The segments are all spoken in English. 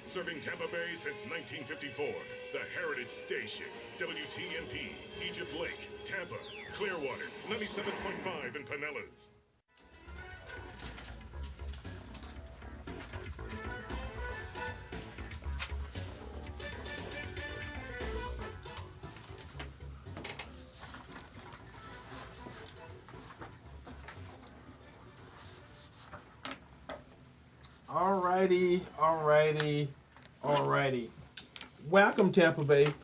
Serving Tampa Bay since 1954, the Heritage Station. WTMP, Egypt Lake, Tampa, Clearwater, 97.5 in Pinellas. Alrighty. Welcome, Tampa Bay.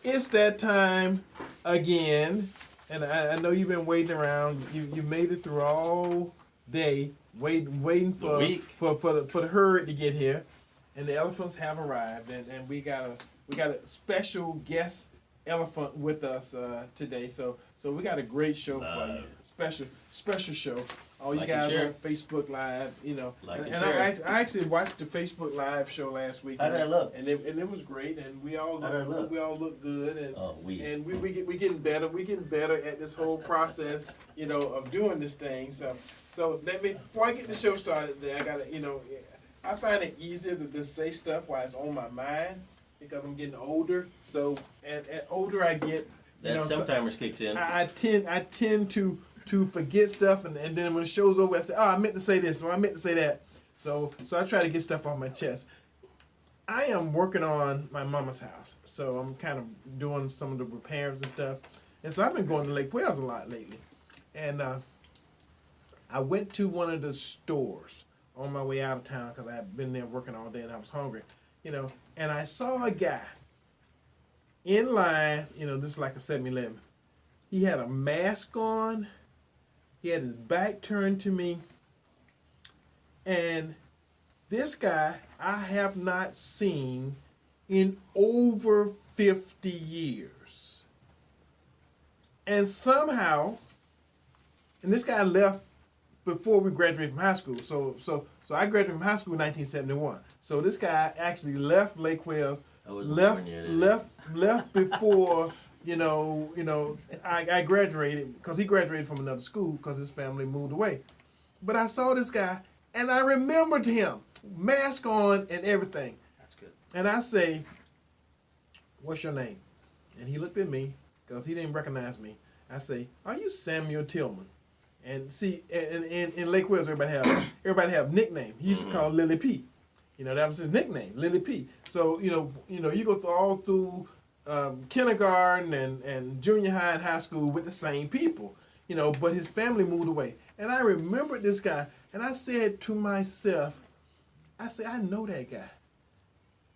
It's that time again, and I know you've been waiting around. You made it through all day, waiting for the herd to get here, and the elephants have arrived, and we got a special guest elephant with us today. So we got a great show for you. Special show. All you guys on Facebook Live, I actually watched the Facebook Live show last week. How did that look? And it was great, and we all look good, and we getting better. We getting better at this whole process, of doing this thing. So before I get the show started, I gotta, I find it easier to just say stuff while it's on my mind because I'm getting older. So and older I get, sometimes kicks in. I tend to forget stuff, and then when the show's over, I say, I meant to say this, or I meant to say that. So I try to get stuff off my chest. I am working on my mama's house, so I'm kind of doing some of the repairs and stuff. And so I've been going to Lake Wales a lot lately. And I went to one of the stores on my way out of town because I had been there working all day and I was hungry, and I saw a guy in line, this is like a 7-Eleven. He had a mask on. He had his back turned to me. And this guy I have not seen in over 50 years. And somehow, and this guy left before we graduated from high school. So I graduated from high school in 1971. So this guy actually left Lake Wales, left before I graduated, because he graduated from another school because his family moved away. But I saw this guy, and I remembered him, mask on and everything. That's good. And I say, "What's your name?" And he looked at me because he didn't recognize me. I say, "Are you Samuel Tillman?" And see, in Lake Wales, everybody have nickname. He used to call Lily P. That was his nickname, Lily P. So you go through kindergarten and junior high and high school with the same people, but his family moved away. And I remembered this guy, and I said to myself, I know that guy.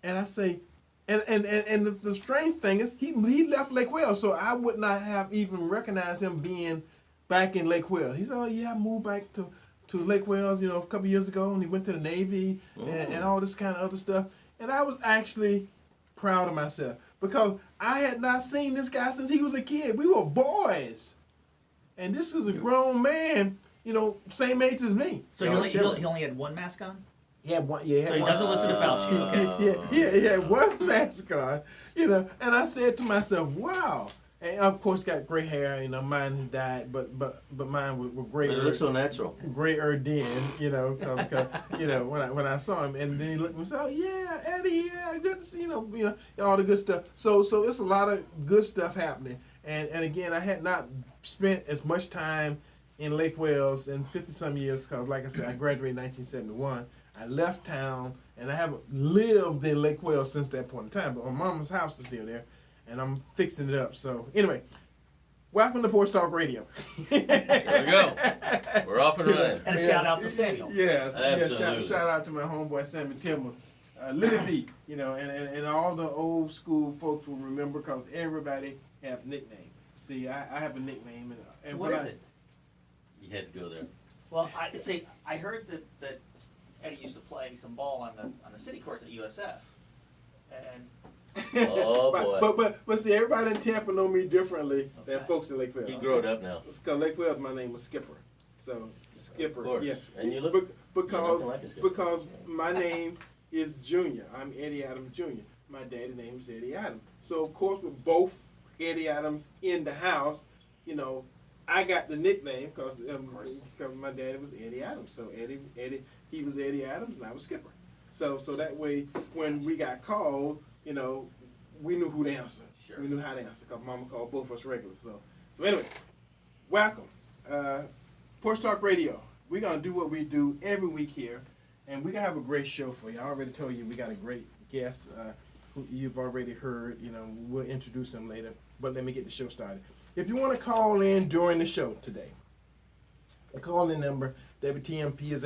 And I say, and the strange thing is, he left Lake Wales, so I would not have even recognized him being back in Lake Wales. He said, "Oh yeah, I moved back to Lake Wales, a couple years ago, and he went to the Navy and all this kind of other stuff." And I was actually proud of myself, because I had not seen this guy since he was a kid. We were boys. And this is a grown man, same age as me. So he only had one mask on? He had one, So he doesn't listen to Fauci. Okay. He had one mask on, and I said to myself, wow. And of course, got gray hair, mine has died, but mine were gray. But it looks so natural. Grayer then, cause when I saw him, and then he looked and said, "Oh yeah, Eddie, yeah, good to see all the good stuff." So it's a lot of good stuff happening, and again, I had not spent as much time in Lake Wales in 50-some years, cause like I said, I graduated in 1971. I left town, and I haven't lived in Lake Wales since that point in time. But my mama's house is still there, and I'm fixing it up. So anyway, welcome to Porch Talk Radio. There we go. We're off and running. And a shout out to Samuel. Yes, Absolutely. shout out to my homeboy Samuel Tillman, Lily V. And all the old school folks will remember, because everybody have nicknames. See, I have a nickname, and What is it? You had to go there. Well, I heard that Eddie used to play some ball on the city courts at USF, and Oh boy. But see, everybody in Tampa know me differently than folks in Lake Wales. He's grown up now. It's because Lake Wales, my name was Skipper. So Skipper, Of course. yeah. And you look because like a skipper. because my name is Junior. I'm Eddie Adams Jr. My daddy's name is Eddie Adams. So of course, with both Eddie Adams in the house, I got the nickname because my daddy was Eddie Adams. So Eddie, he was Eddie Adams, and I was Skipper. So that way, when we got called, you know, we knew who to answer. Sure. We knew how to answer because Mama called both of us regulars. So anyway, welcome. Porch Talk Radio. We're going to do what we do every week here, and we're going to have a great show for you. I already told you we got a great guest who you've already heard. You know, we'll introduce him later, but let me get the show started. If you want to call in during the show today, the call-in number, WTMP, is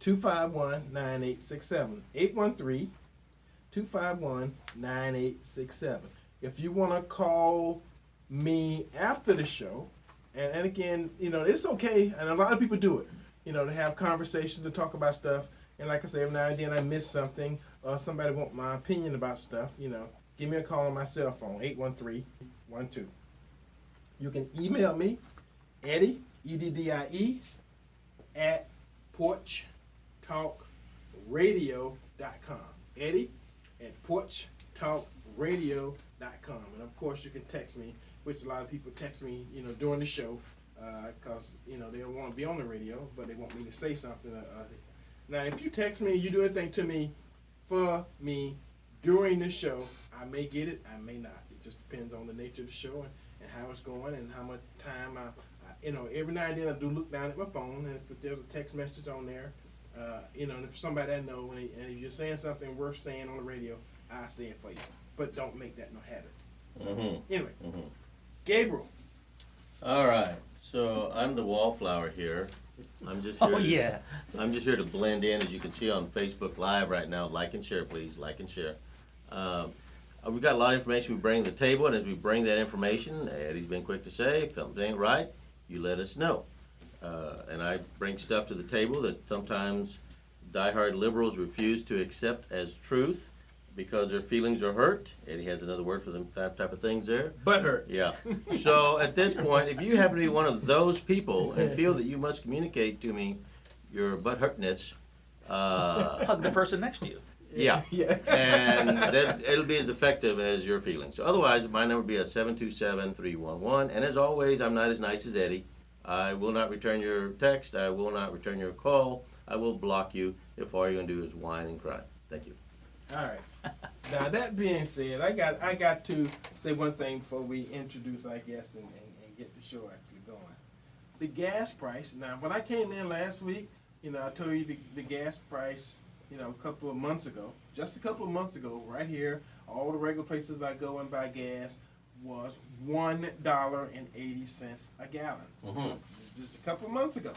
813-251-9867. 813-251-9867. If you want to call me after the show, and again, you know, it's okay, and a lot of people do it, you know, to have conversations, to talk about stuff, and like I say, every now and then I miss something, or somebody want my opinion about stuff, you know, give me a call on my cell phone, 813-12. You can email me, Eddie, EDDIE, at porchtalkradio.com. Eddie at porchtalkradio.com. And of course, you can text me, which a lot of people text me, you know, during the show, because, you know, they don't want to be on the radio, but they want me to say something. Now, if you text me, you do anything to me, for me, during the show, I may get it, I may not. It just depends on the nature of the show and how it's going and how much time you know, every now and then I do look down at my phone, and if there's a text message on there, you know, and if somebody I know, and if you're saying something worth saying on the radio, I'll say it for you. But don't make that no habit. So, anyway, Gabriel. All right. So I'm the wallflower here. I'm just here. Oh, yeah. I'm just here to blend in, as you can see on Facebook Live right now. Like and share, please. Like and share. We've got a lot of information we bring to the table, and as we bring that information, Eddie's been quick to say, if something ain't right, you let us know. And I bring stuff to the table that sometimes diehard liberals refuse to accept as truth because their feelings are hurt. Eddie has another word for them type of things there. Butt hurt. Yeah. So at this point, if you happen to be one of those people and feel that you must communicate to me your butt hurtness, Hug the person next to you. yeah. Yeah. And that it'll be as effective as your feelings. So otherwise, my number would be a 727-311. And as always, I'm not as nice as Eddie. I will not return your text. I will not return your call. I will block you if all you're going to do is whine and cry. Thank you. All right. Now, that being said, I got to say one thing before we introduce our guests and get the show actually going. The gas price. Now, when I came in last week, you know, I told you the gas price, you know, just a couple of months ago, right here, all the regular places I go and buy gas was $1.80 a gallon. Just a couple of months ago.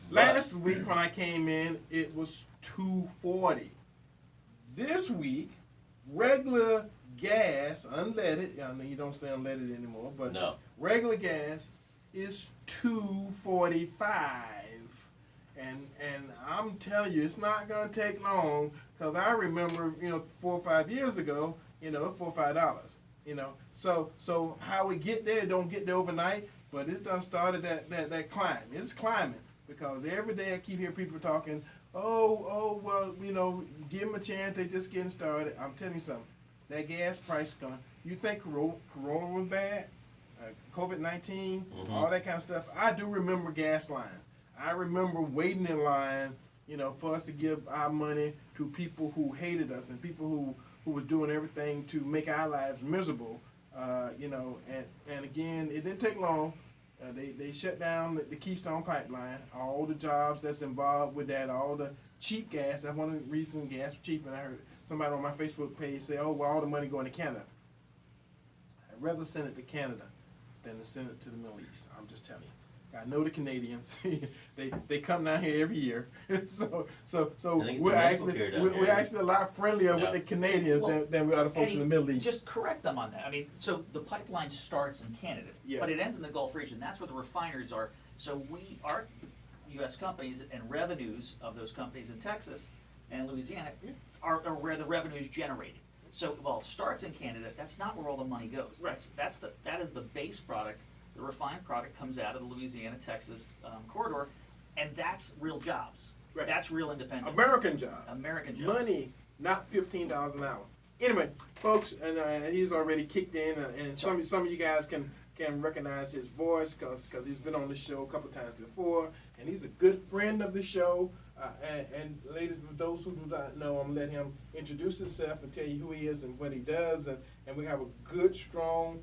Last week when I came in, it was $2.40. This week, regular gas, unleaded, I know you don't say unleaded anymore, but No. regular gas is $2.45. And I'm telling you, it's not going to take long, because I remember, you know, 4 or 5 years ago, you know, $4 or $5, you know. So how we get there, don't get there overnight, but it done started that climb. It's climbing, because every day I keep hearing people talking, oh, well, you know, give them a chance, they just getting started. I'm telling you something, that gas price gone. You think Corona was bad? COVID-19, all that kind of stuff. I do remember gas line. I remember waiting in line, you know, for us to give our money to people who hated us and people who was doing everything to make our lives miserable, you know, and again, it didn't take long. They shut down the Keystone Pipeline, all the jobs that's involved with that, all the cheap gas. That's one of the reasons gas was cheap, and I heard somebody on my Facebook page say, oh, well, all the money going to Canada. I'd rather send it to Canada than to send it to the Middle East. I'm just telling you. I know the Canadians. they come down here every year, so we're actually a lot friendlier with the Canadians than we are the folks in the Middle East. Just correct them on that. I mean, so the pipeline starts in Canada, but it ends in the Gulf region. That's where the refineries are. So our U.S. companies and revenues of those companies in Texas and Louisiana are where the revenue is generated. So while it starts in Canada, that's not where all the money goes. Right. That is the base product. The refined product comes out of the Louisiana-Texas corridor, and that's real jobs. Right. That's real independence. American jobs. American jobs. Money, not $15 an hour. Anyway, folks, and he's already kicked in, and some of you guys can can recognize his voice because he's been on the show a couple times before, and he's a good friend of the show. And ladies, for those who do not know, I'm going to let him introduce himself and tell you who he is and what he does, and we have a good, strong,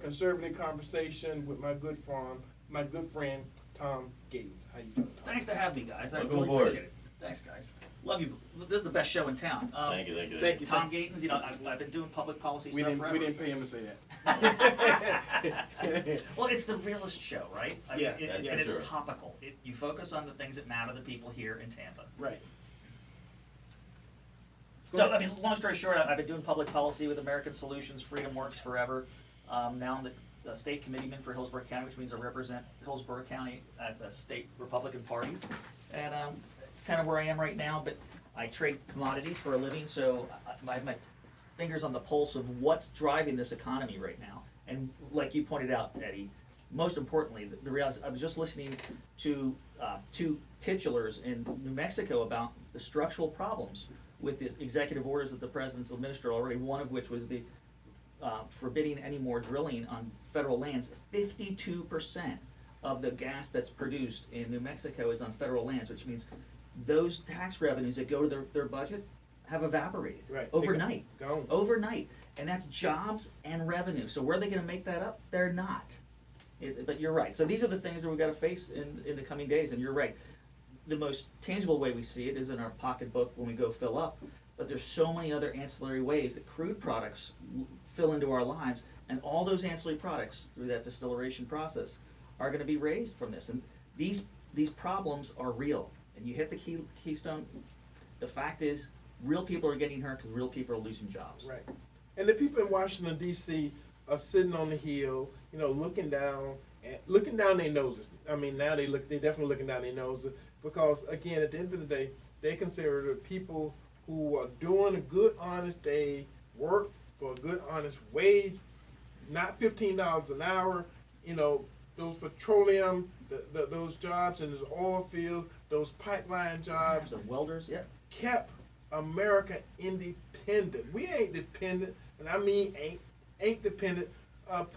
conservative conversation with my good friend Tom Gates. How you doing, Tom? Thanks to have me, guys. I Welcome really aboard. appreciate it. Thanks, guys. Love you. This is the best show in town. Thank you. Thank you. Tom Gatens, I've been doing public policy We stuff didn't forever. we didn't pay him to say that. Well, it's the realest show, right? I mean, Yeah, that's and for it's sure. topical. You focus on the things that matter to the people here in Tampa. Right. So, I mean, long story short, I've been doing public policy with American Solutions, Freedom Works forever. Now I'm the state committeeman for Hillsborough County, which means I represent Hillsborough County at the state Republican Party. And it's kind of where I am right now, but I trade commodities for a living, so I have my fingers on the pulse of what's driving this economy right now. And like you pointed out, Eddie, most importantly, the reality is I was just listening to two titulars in New Mexico about the structural problems with the executive orders that the president's administered already, one of which was the forbidding any more drilling on federal lands. 52% of the gas that's produced in New Mexico is on federal lands, which means those tax revenues that go to their budget have evaporated Right. overnight. Gone. Overnight. And that's jobs and revenue. So where are they going to make that up? They're not. But you're right. So these are the things that we've got to face in the coming days. And you're right. The most tangible way we see it is in our pocketbook when we go fill up. But there's so many other ancillary ways that crude products fill into our lives. And all those ancillary products through that distillation process are going to be raised from this. And these problems are real. And you hit the keystone. The fact is, real people are getting hurt because real people are losing jobs. Right. And the people in Washington D.C. are sitting on the hill, looking down their noses. I mean, now they're definitely looking down their noses because, again, at the end of the day, they consider the people who are doing a good, honest day, work for a good, honest wage, not $15 an hour. Those petroleum, those jobs in those oil fields, those pipeline jobs, The welders, yeah. kept America independent. We ain't dependent, and I mean ain't dependent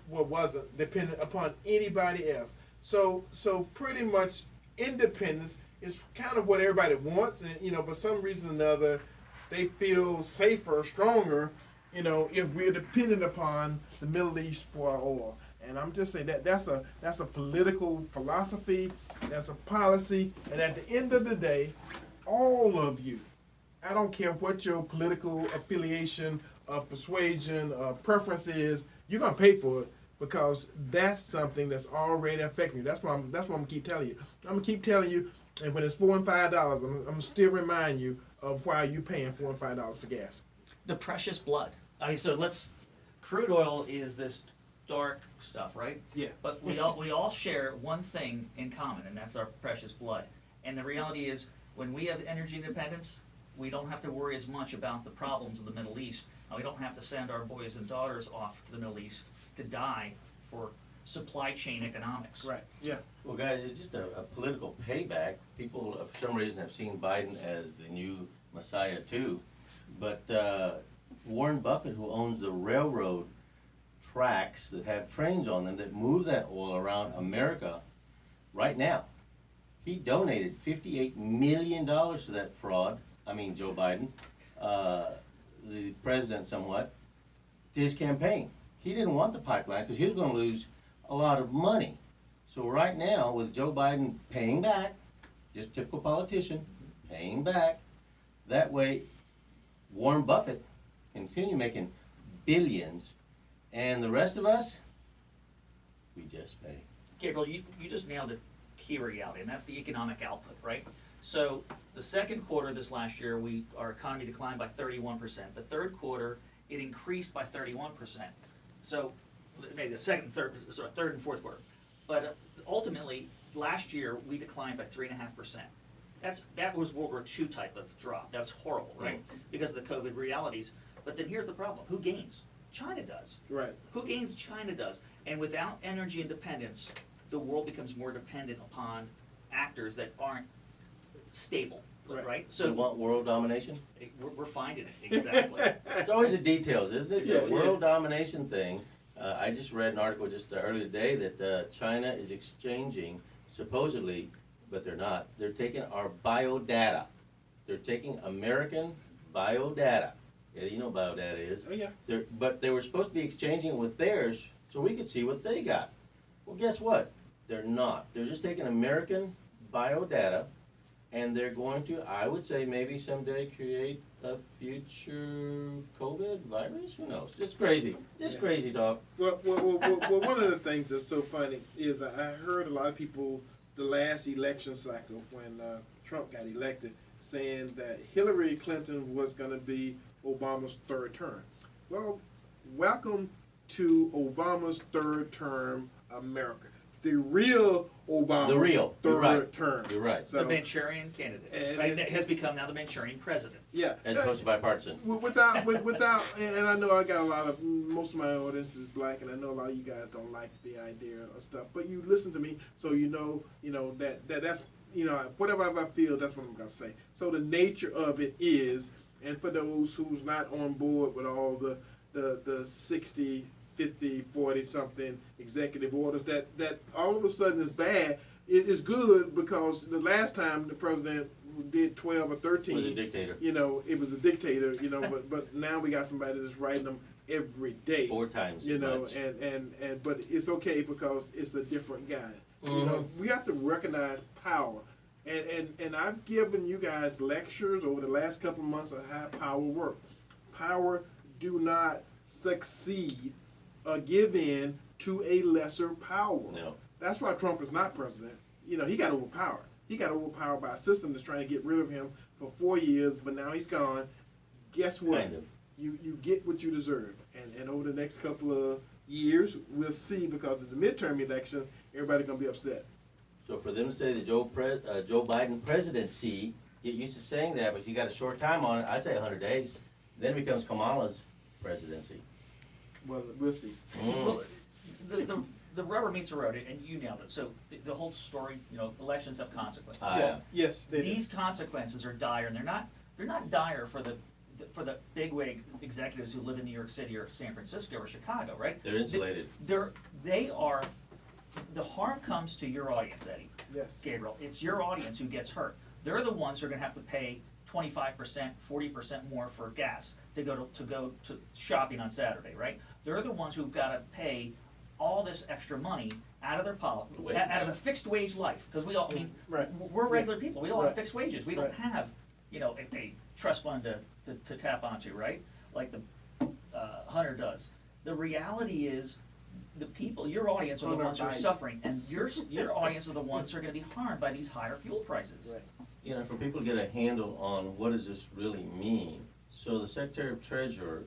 wasn't dependent upon anybody else. So pretty much independence is kind of what everybody wants, and but some reason or another they feel safer, stronger, if we're dependent upon the Middle East for our oil. And I'm just saying that's a political philosophy, that's a policy, and at the end of the day, all of you, I don't care what your political affiliation, persuasion, preference is, you're gonna pay for it because that's something that's already affecting you. That's what I'm gonna keep telling you. I'm gonna keep telling you, and when it's $4 and $5, I'm gonna still remind you of why you're paying $4 and $5 for gas. The precious blood. I mean, so crude oil is this dark stuff, right? Yeah. But we all share one thing in common, and that's our precious blood. And the reality is, when we have energy independence, we don't have to worry as much about the problems in the Middle East. And we don't have to send our boys and daughters off to the Middle East to die for supply chain economics. Right. Yeah. Well, guys, it's just a political payback. People, for some reason, have seen Biden as the new Messiah, too. But Warren Buffett, who owns the railroad tracks that have trains on them that move that oil around America right now, he donated $58 million to that fraud. I mean, Joe Biden, the president somewhat, to his campaign. He didn't want the pipeline because he was going to lose a lot of money. So right now, with Joe Biden paying back, just typical politician, paying back, that way Warren Buffett can continue making billions, and the rest of us, we just pay. Gabriel, you just nailed a key reality, and that's the economic output, right? So the second quarter this last year, our economy declined by 31%. The third quarter, it increased by 31%. So maybe the third and fourth quarter. But ultimately, last year, we declined by 3.5%. That was World War II type of drop. That's horrible, right? Because of the COVID realities. But then here's the problem. Who gains? China does. Right. Who gains? China does. And without energy independence, the world becomes more dependent upon actors that aren't stable, right? So we want world domination? We're finding it, exactly. It's always the details, isn't it? Yeah, The world domination thing I just read an article just earlier today that China is exchanging, supposedly, but they're not, they're taking our biodata. They're taking American biodata. Yeah, you know what biodata is. Oh, yeah. But they were supposed to be exchanging it with theirs so we could see what they got. Well, guess what? They're not. They're just taking American biodata, and they're going to, I would say, maybe someday create a future COVID virus? Who knows? Just crazy. Just crazy, dog. Well, one of the things that's so funny is I heard a lot of people the last election cycle when Trump got elected saying that Hillary Clinton was going to be Obama's third term. Well, welcome to Obama's third term America. The real Obama's third term. You're right. So, the Manchurian candidate, right? That has become now the Manchurian president. Yeah. As opposed to bipartisan. Without, and I know I got a lot of, most of my audience is black, and I know a lot of you guys don't like the idea of stuff, but you listen to me, so you know that's, whatever I feel, that's what I'm going to say. So the nature of it is, and for those who's not on board with all the 60, 50, 40 something executive orders that all of a sudden is bad, it is good because the last time the president who did 12 or 13 was a dictator. It was a dictator, but now we got somebody that's writing them every day. 4 times. And but it's okay because it's a different guy. We have to recognize power. And I've given you guys lectures over the last couple of months on how power works. Power do not succeed or give in to a lesser power. No. That's why Trump is not president. He got overpowered. He got overpowered by a system that's trying to get rid of him for 4 years, but now he's gone. Guess what? Kind of. You get what you deserve. And over the next couple of years, we'll see, because of the midterm election, everybody's going to be upset. So for them to say the Joe Biden presidency, get used to saying that, but you got a short time on it. I say 100 days. Then it becomes Kamala's presidency. Well, we'll see. Well, the rubber meets the road, and you nailed it. So the whole story, elections have consequences. Yes, they do. These consequences are dire, and they're not dire for the bigwig executives who live in New York City or San Francisco or Chicago, right? They're insulated. They are. The harm comes to your audience, Eddie. Yes. Gabriel, it's your audience who gets hurt. They're the ones who are going to have to pay 25%, 40% more for gas to go to shopping on Saturday, right? They're the ones who've got to pay all this extra money out of their out of a fixed wage life, because we all, right. We're regular people. We all have Right. fixed wages. We don't have, a trust fund to tap onto, right? Like the Hunter does. The reality is, the people, your audience, are the ones who are suffering, and your audience are the ones who are going to be harmed by these higher fuel prices. Right. For people to get a handle on what does this really mean. So the Secretary of Treasurer,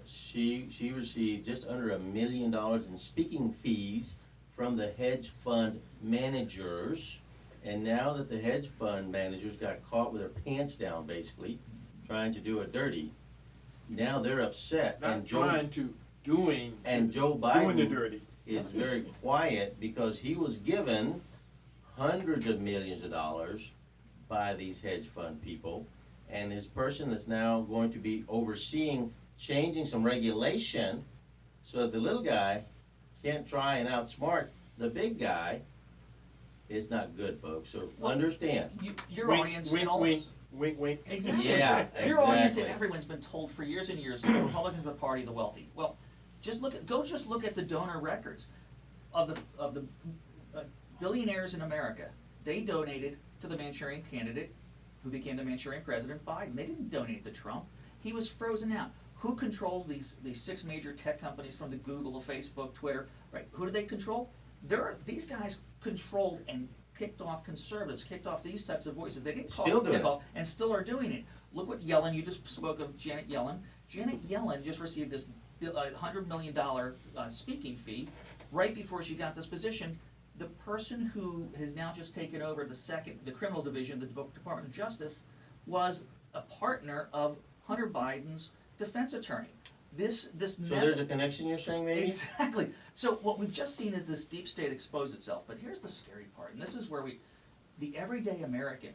she received just under $1 million in speaking fees from the hedge fund managers, and now that the hedge fund managers got caught with their pants down, basically, trying to do it dirty, now they're upset. Not trying to. Doing Joe the Biden dirty. is very quiet because he was given hundreds of millions of dollars by these hedge fund people, and his person that's now going to be overseeing changing some regulation so that the little guy can't try and outsmart the big guy is not good, folks. So understand. Your audience and all wink, wink, wink. Exactly. Yeah, Your audience and exactly. everyone's been told for years and years, the Republicans are the party of the wealthy. Well, just look at the donor records of the billionaires in America. They donated to the Manchurian candidate, who became the Manchurian president, Biden. They didn't donate to Trump. He was frozen out. Who controls these 6 major tech companies, from the Google, Facebook, Twitter? Right? Who do they control? These guys controlled and kicked off conservatives, kicked off these types of voices. They didn't call it kickoff, and still are doing it. Look what Yellen. You just spoke of Janet Yellen. Janet Yellen just received this $100 million speaking fee right before she got this position. The person who has now just taken over the criminal division, the Department of Justice, was a partner of Hunter Biden's defense attorney. So there's a connection, you're saying, maybe? Exactly. So what we've just seen is this deep state expose itself. But here's the scary part, and this is where the everyday American,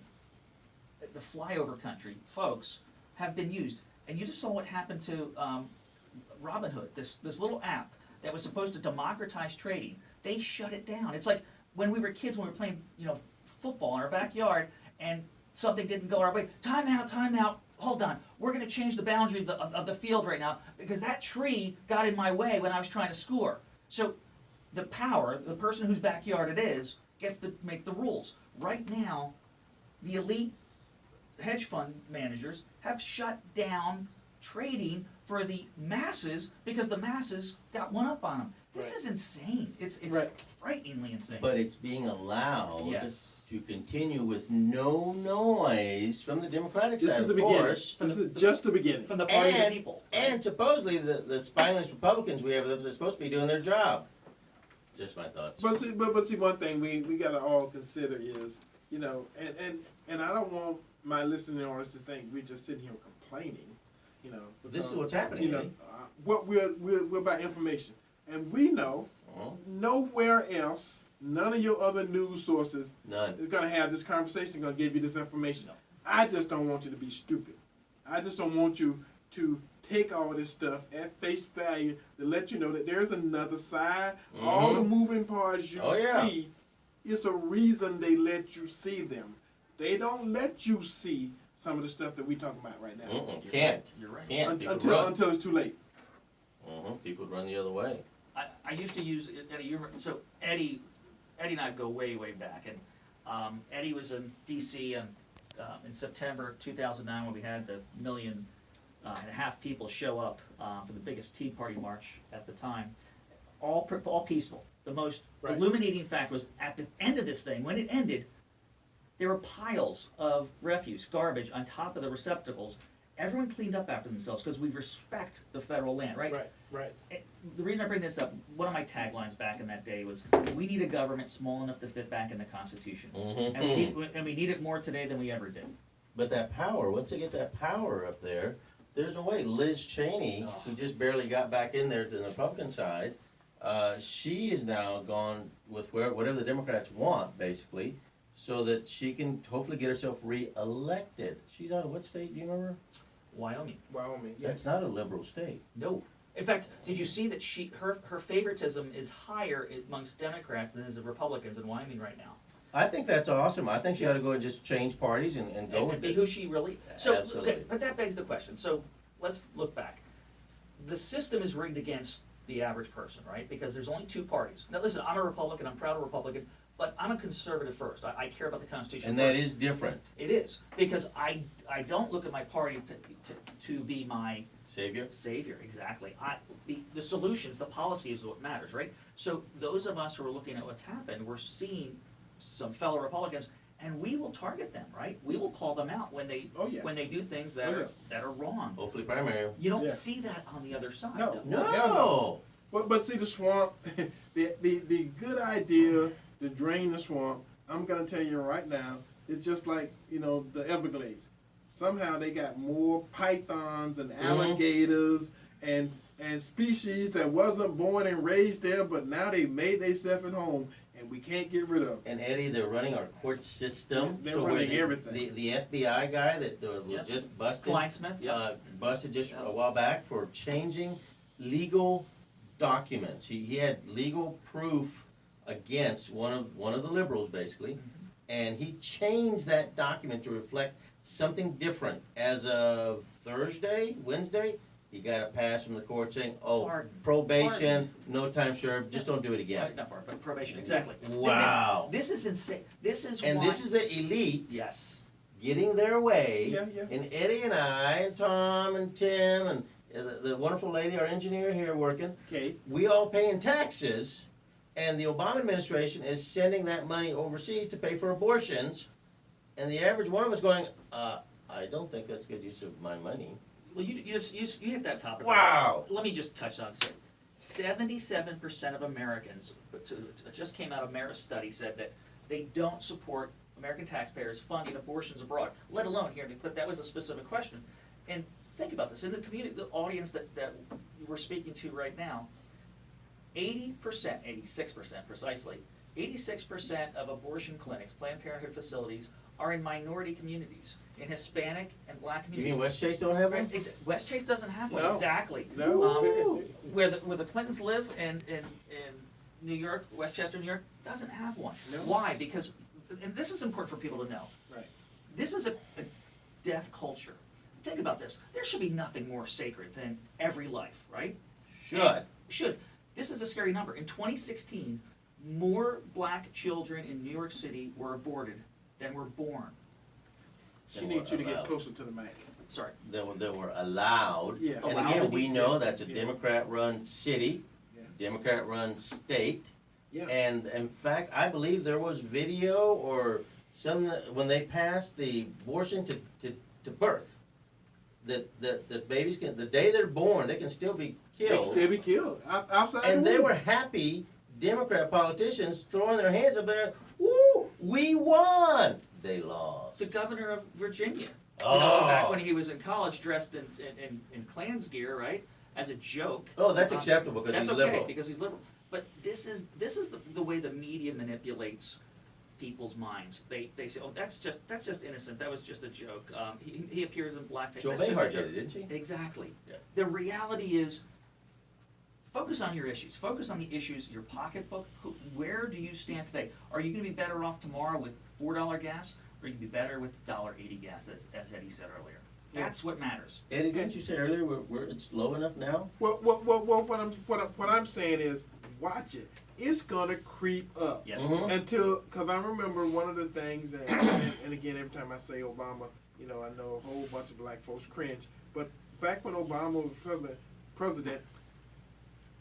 the flyover country folks, have been used. And you just saw what happened to Robinhood, this little app that was supposed to democratize trading, they shut it down. It's like when we were kids, when we were playing, football in our backyard, and something didn't go our way. Time out. Hold on. We're going to change the boundaries of the field right now because that tree got in my way when I was trying to score. So the person whose backyard it is, gets to make the rules. Right now, the elite hedge fund managers have shut down trading for the masses because the masses got one up on them. This is insane. It's frighteningly insane. But it's being allowed Yes. to continue with no noise from the Democratic side. This is the of beginning. course. This is just the beginning. From the party of the people. And supposedly the spineless Republicans we have, they're supposed to be doing their job. Just my thoughts. But see, one thing we got to all consider is, and I don't want my listening audience to think we're just sitting here complaining, because, This is what's happening. what we're about information, and we know nowhere else, none of your other news sources None. is going to have this conversation, going to give you this information. No. I just don't want you to be stupid. I just don't want you to take all this stuff at face value to let you know that there's another side. All the moving parts you see, it's a reason they let you see them. They don't let you see some of the stuff that we talking about right now. Can't. You're right. Can't. People Until run. it's too late. People run the other way. I used to use Eddie. So Eddie and I go way back, and Eddie was in D.C. and in September 2009 when we had the 1.5 million people show up for the biggest Tea Party march at the time, all peaceful. The most illuminating fact was at the end of this thing, when it ended, there were piles of refuse, garbage on top of the receptacles. Everyone cleaned up after themselves because we respect the federal land, right? Right. The reason I bring this up, one of my taglines back in that day was, we need a government small enough to fit back in the Constitution. And we need it more today than we ever did. But that power, once they get that power up there, there's no way. Liz Cheney, who just barely got back in there to the Republican side, she is now gone with whatever the Democrats want, basically, so that she can hopefully get herself re-elected. She's out of what state? Do you remember? Wyoming. Wyoming. That's not a liberal state. No. In fact, did you see that her favoritism is higher amongst Democrats than is it Republicans in Wyoming right now? I think that's awesome. I think she ought to go and just change parties and go with be it. who she really. So Absolutely. okay, but that begs the question. So let's look back. The system is rigged against the average person, right? Because there's only two parties. Now listen, I'm a Republican. I'm proud of Republican, but I'm a conservative first. I care about the Constitution. And first. that is different. It is because I don't look at my party to be my Savior? savior. Exactly. The solutions, the policy is what matters, right? So those of us who are looking at what's happened, we're seeing some fellow Republicans, and we will target them, right? We will call them out when they when they do things that are wrong. Hopefully primary. You don't see that on the other side. No. No! But see the swamp, the good idea to drain the swamp, I'm gonna tell you right now, it's just like, the Everglades. Somehow they got more pythons and alligators and species that wasn't born and raised there, but now they made themselves at home, and we can't get rid of them. And Eddie, they're running our court system. They're running everything. The FBI guy that was just busted. Kleinsmith, busted just a while back for changing legal documents. He had legal proof against one of the liberals, basically, and he changed that document to reflect something different. As of Wednesday, he got a pass from the court saying, probation, no time served, just don't do it again. Not part, but probation, exactly. Wow. This is insane. This is the elite Yes. getting their way. Yeah. And Eddie and I, and Tom and Tim, and the wonderful lady, our engineer here working, Okay. we all paying taxes, and the Obama administration is sending that money overseas to pay for abortions, and the average one of us going, I don't think that's good use of my money. Well, you hit that topic. Wow. Let me just touch on it. 77% of Americans, it just came out of Marist study, said that they don't support American taxpayers funding abortions abroad, let alone here. But that was a specific question. And think about this. In the community, the audience that we're speaking to right now, 80%, 86% precisely, 86% of abortion clinics, Planned Parenthood facilities, are in minority communities, in Hispanic and Black You communities. mean West Chase don't have one? West Chase doesn't have one, No. exactly. No. Where the Clintons live in New York, Westchester, New York, doesn't have one. No. Why? Because, and this is important for people to know, Right. this is a death culture. Think about this. There should be nothing more sacred than every life, right? Should. This is a scary number. In 2016, more Black children in New York City were aborted than were born. She needs you to get closer to the mic. Sorry. That were allowed. Yeah. And Allowed again, to we be- know that's a Yeah. Democrat-run city, Yeah. Democrat-run state. Yeah. And in fact, I believe there was video or some, when they passed the abortion to birth, that babies can, the day they're born, they can still be killed. They'll be killed outside. And the they womb. were happy, Democrat politicians throwing their hands up there, woo, we won. They lost. The governor of Virginia, Oh. back when he was in college, dressed in Klan's gear, right, as a joke. Oh, that's acceptable because That's he's okay, liberal. because he's liberal. But this is the way the media manipulates people's minds. They say, oh, that's just innocent. That was just a joke. He appears in blackface. Joe That's just a Behar joke." did it, didn't she? Exactly. Yeah. The reality is, focus on your issues. Focus on the issues, your pocketbook. Where do you stand today? Are you going to be better off tomorrow with $4 gas, or are you going to be better with $1.80 gas, as Eddie said earlier? That's what matters. Eddie, didn't you say earlier it's low enough now? Well, what I'm saying is, watch it. It's gonna creep up. Yes. Until, because I remember one of the things, and again, every time I say Obama, I know a whole bunch of black folks cringe. But back when Obama was president,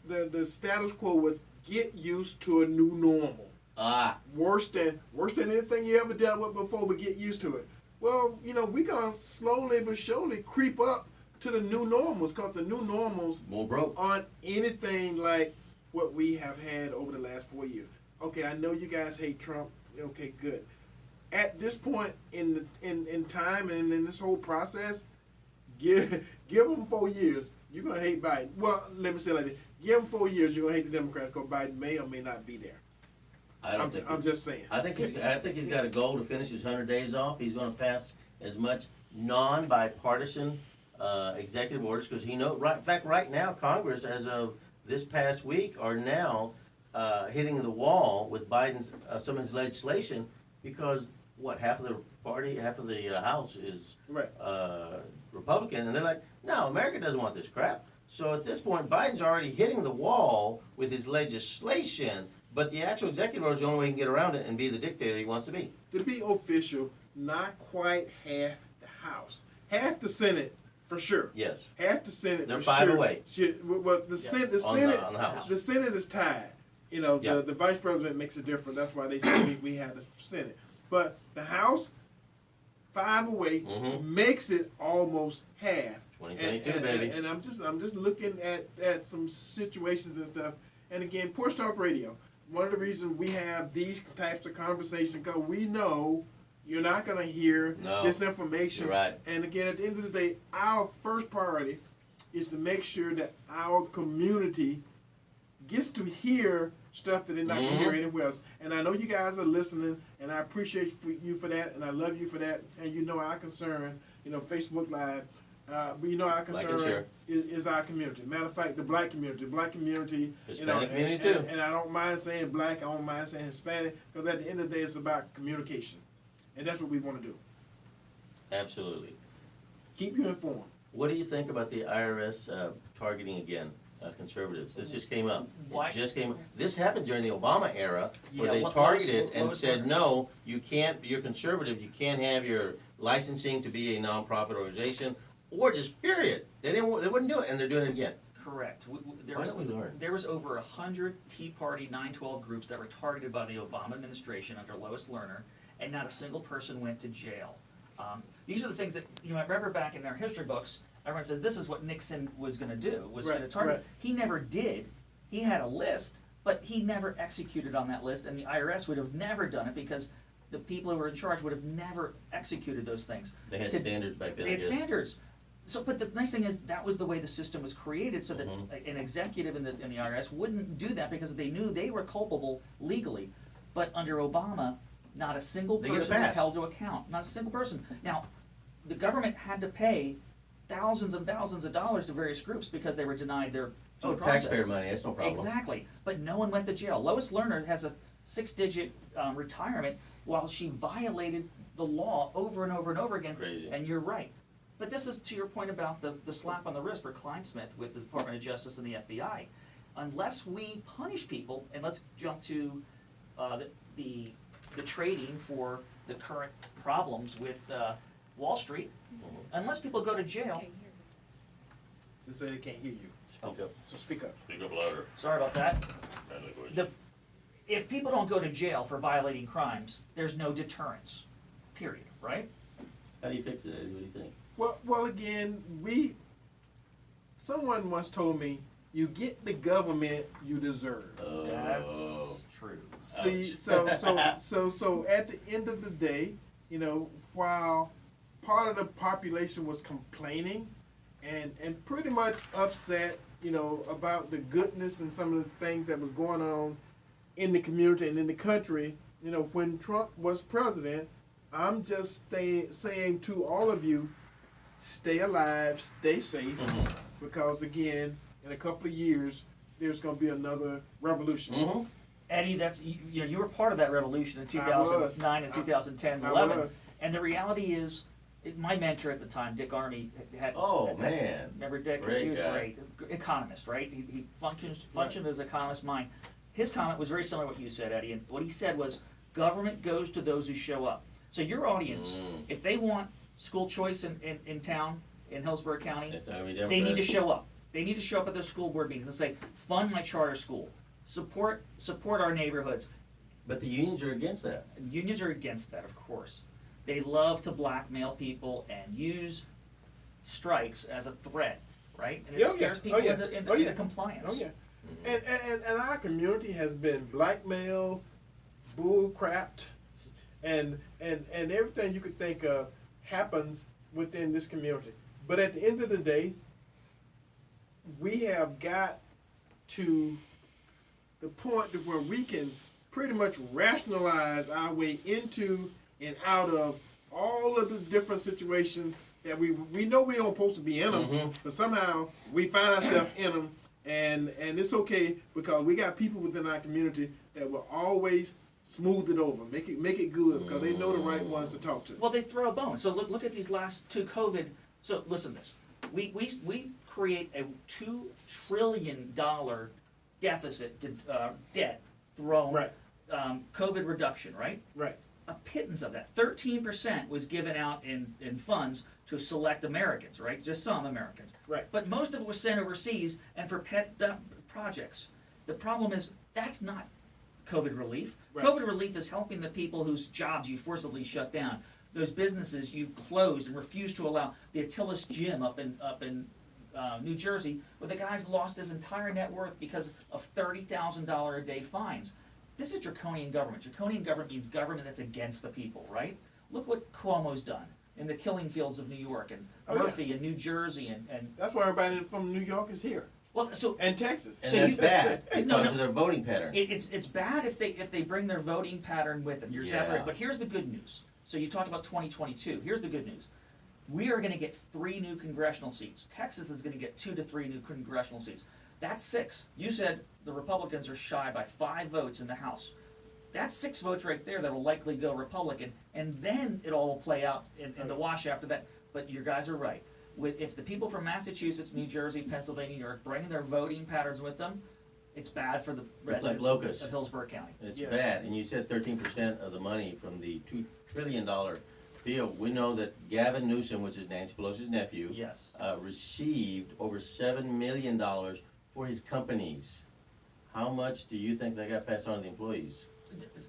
the status quo was get used to a new normal. Worse than anything you ever dealt with before, but get used to it. Well, we're gonna slowly but surely creep up to the new normals, because the new normals More broke. aren't anything like what we have had over the last 4 years. Okay, I know you guys hate Trump. Okay, good. At this point in time and in this whole process, give them 4 years. You're gonna hate Biden. Well, let me say it like this: give them 4 years. You're gonna hate the Democrats because Biden may or may not be there. I'm just saying. I think he's got a goal to finish his 100 days off. He's going to pass as much non-bipartisan executive orders because he knows. In fact, right now, Congress, as of this past week, are now hitting the wall with Biden's some of his legislation because half of the party, half of the House is Right. Republican, and they're like, no, America doesn't want this crap. So at this point, Biden's already hitting the wall with his legislation. But the actual executive order is the only way he can get around it and be the dictator he wants to be. To be official, not quite half the House, half the Senate for sure. Yes. Half the Senate. They're for 5 sure. away. Well, the Yes. Senate, On the House. the Senate is tied. Yeah. The vice president makes a difference. That's why they say we have the Senate. But the House, 5 away, Mhm. makes it almost half. 2022, baby. And I'm just looking at some situations and stuff. And again, Porch Talk Radio. One of the reasons we have these types of conversations, because we know you're not going to hear this information. You're right. And again, at the end of the day, our first priority is to make sure that our community gets to hear stuff that they're not going to hear anywhere else. And I know you guys are listening, and I appreciate you for that, and I love you for that. And our concern, Facebook Live, but our concern share. is our community. Matter of fact, the black community, Hispanic community and, too. And I don't mind saying black, I don't mind saying Hispanic, because at the end of the day, it's about communication, and that's what we want to do. Absolutely. Keep you informed. What do you think about the IRS targeting again conservatives? This just came up. Why? It just came up. This happened during the Obama era where Yeah, they Lois- targeted and Lois said, Lerner. no, you can't, you're conservative, you can't have your licensing to be a nonprofit organization, or just period. They wouldn't do it, and they're doing it again. Correct. Why don't we learn? There was over 100 Tea Party 912 groups that were targeted by the Obama administration under Lois Lerner, and not a single person went to jail. These are the things that, I remember back in our history books, everyone says this is what Nixon was going to do, was going to target. right. He never did. He had a list, but he never executed on that list, and the IRS would have never done it because the people who were in charge would have never executed those things. They had standards back then. They had I guess. standards. So, but the nice thing is that was the way the system was created, so that an executive in the IRS wouldn't do that because they knew they were culpable legally. But under Obama, not a single They get a person was pass. held to account. Not a single person. Now, the government had to pay thousands and thousands of dollars to various groups because they were denied their due process. Taxpayer money, that's no problem. Exactly. But no one went to jail. Lois Lerner has a 6-digit retirement while she violated the law over and over and over again. Crazy. And you're right. But this is to your point about the slap on the wrist for Kleinsmith with the Department of Justice and the FBI. Unless we punish people, and let's jump to the trading for the current problems with Wall Street, unless people go to jail. They say they can't hear you. Speak up. So speak up. Speak up louder. Sorry about that. Friendly voice. If people don't go to jail for violating crimes, there's no deterrence, period, right? How do you fix it, Eddie? What do you think? Well, again, someone once told me, you get the government you deserve. That's true. See, so at the end of the day, while part of the population was complaining and pretty much upset, about the goodness and some of the things that was going on in the community and in the country, when Trump was president, I'm just saying to all of you, stay alive, stay safe, because again, in a couple of years, there's going to be another revolution. Eddie, you were part of that revolution in 2009 and 2010, 11. was. And the reality is, my mentor at the time, Dick Armey, Man. remember Dick? Great He was guy. great, economist, right? He functioned as an economist mind. His comment was very similar to what you said, Eddie. And what he said was, government goes to those who show up. So your audience, if they want school choice in town, in Hillsborough County, It's not gonna be they need Democrat. to show up. They need to show up at their school board meetings and say, fund my charter school, support our neighborhoods. But the unions are against that. Unions are against that, of course. They love to blackmail people and use strikes as a threat, right? And it scares people into compliance. Oh yeah, and our community has been blackmailed, bull-crapped, and everything you could think of happens within this community. But at the end of the day, we have got to the point to where we can pretty much rationalize our way into and out of all of the different situations that we know we don't supposed to be in them, but somehow we find ourselves in them, and it's okay because we got people within our community that will always smooth it over, make it good because they know the right ones to talk to. Well, they throw a bone. So look at these last two COVID. So listen to this. We create a $2 trillion deficit debt thrown Right. COVID reduction, right? Right. A pittance of that. 13% was given out in funds to select Americans, right? Just some Americans. Right. But most of it was sent overseas and for pet projects. The problem is that's not COVID relief. Right. COVID relief is helping the people whose jobs you forcibly shut down. Those businesses you closed and refused to allow. The Attilas Gym up in New Jersey, where the guy's lost his entire net worth because of $30,000 a day fines. This is draconian government. Draconian government means government that's against the people, right? Look what Cuomo's done in the killing fields of New York and Murphy and New Jersey and That's why everybody from New York is here well, so and Texas. And So that's you- bad because No, no. of their voting pattern. it's bad if they bring their voting pattern with them. You're exactly Yeah. right. But here's the good news. So you talked about 2022. Here's the good news. We are going to get 3 new congressional seats. Texas is going to get 2 to 3 new congressional seats. That's 6. You said the Republicans are shy by 5 votes in the House. That's 6 votes right there that will likely go Republican, and then it all will play out in the wash after that. But your guys are right. If the people from Massachusetts, New Jersey, Pennsylvania, New York bring their voting patterns with them, it's bad for the like residents locusts. of Hillsborough County. It's Yeah. bad, and you said 13% of the money from the $2 trillion deal. We know that Gavin Newsom, which is Nancy Pelosi's nephew, Yes. received over $7 million for his companies. How much do you think that got passed on to the employees?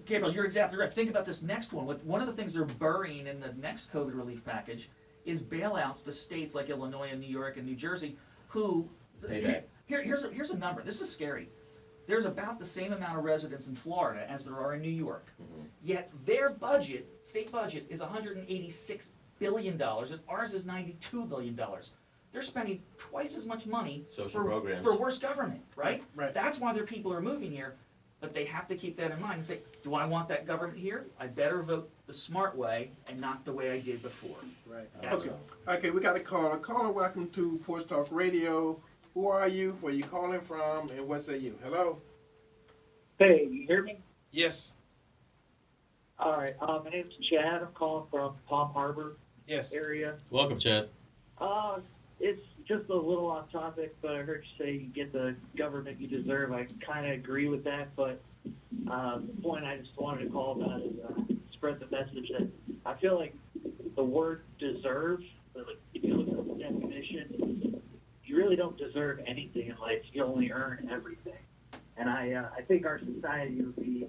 Gabriel, you're exactly right. Think about this next one. One of the things they're burying in the next COVID relief package is bailouts to states like Illinois and New York and New Jersey who... Payback. Here's a number. This is scary. There's about the same amount of residents in Florida as there are in New York. Yet their budget, state budget, is $186 billion, and ours is $92 billion. They're spending twice as much money Social programs. for worse government, right? Right. That's why their people are moving here. But they have to keep that in mind and say, do I want that government here? I better vote the smart way and not the way I did before. Right. That's Okay. all. Okay, we got a caller. Caller, welcome to Porch Talk Radio. Who are you? Where you calling from? And what say you? Hello? Hey, you hear me? Yes. All right. My name's Chad. I'm calling from Palm Harbor Yes. area. Welcome, Chad. It's just a little off topic, but I heard you say you get the government you deserve. I kind of agree with that, but the point I just wanted to call about is spread the message that I feel like the word deserve, like, if you look at the definition, you really don't deserve anything in life. You only earn everything. And I think our society would be